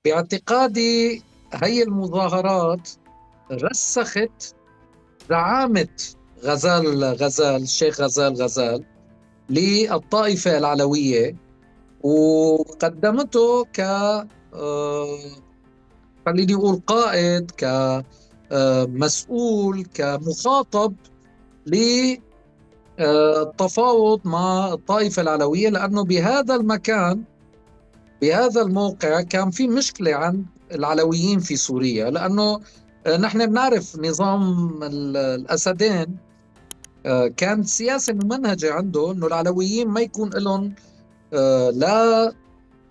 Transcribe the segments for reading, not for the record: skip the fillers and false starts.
باعتقادي هي المظاهرات رسخت زعامة الشيخ غزال للطائفة العلوية، وقدمته ك آه، خليني أقول قائد، كمسؤول، كمخاطب للتفاوض مع الطائفة العلوية، لأنه بهذا المكان، بهذا الموقع، كان في مشكلة عند العلويين في سوريا. لأنه نحن بنعرف نظام الأسدين كانت سياسة ممنهجة عنده أنه العلويين ما يكون لهم لا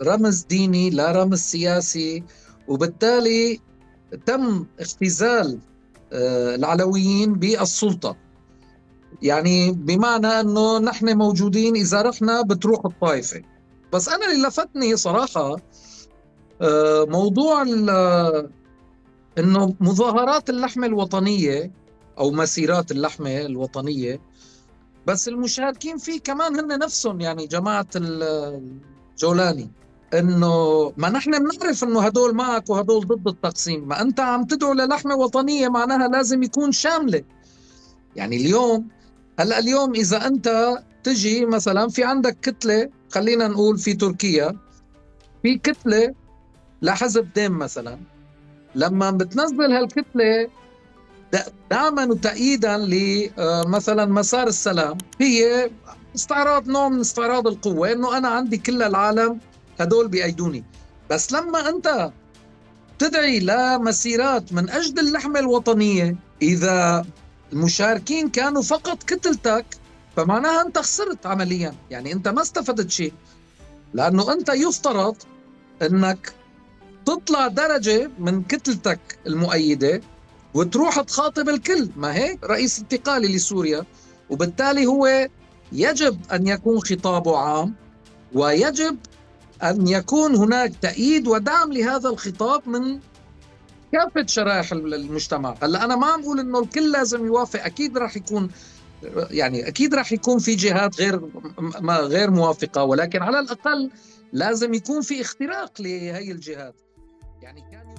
رمز ديني لا رمز سياسي، وبالتالي تم اختزال العلويين بالسلطة. يعني بمعنى أنه نحن موجودين، إذا رحنا بتروح الطائفة. بس أنا اللي لفتني صراحة موضوع أنه مظاهرات اللحمة الوطنية أو مسيرات اللحمة الوطنية، بس المشاركين فيه كمان هن نفسهم، يعني جماعة الجولاني. انه ما نحن بنعرف انه هدول معك وهدول ضد التقسيم، ما انت عم تدعو للحمة وطنية معناها لازم يكون شاملة. يعني اليوم اذا انت تجي مثلا في عندك كتلة، خلينا نقول في تركيا في كتلة لحزب ديم مثلا، لما بتنزل هالكتلة دعما وتأييدا لمثلا مسار السلام، هي استعراض، نوع من استعراض القوة، انه انا عندي كل العالم هدول بيأيدوني. بس لما انت تدعي لمسيرات من اجل اللحمة الوطنية، اذا المشاركين كانوا فقط كتلتك، فمعناها انت خسرت عمليا، يعني انت ما استفدت شيء. لانه انت يفترض انك تطلع درجة من كتلتك المؤيدة وتروح تخاطب الكل، ما هيك رئيس انتقالي لسوريا. وبالتالي هو يجب أن يكون خطابه عام، ويجب أن يكون هناك تأييد ودعم لهذا الخطاب من كافة شرائح المجتمع. هلا أنا ما عم أقول إنه الكل لازم يوافق، أكيد راح يكون، يعني أكيد راح يكون في جهات غير موافقة، ولكن على الأقل لازم يكون في اختراق لهي الجهات. يعني كان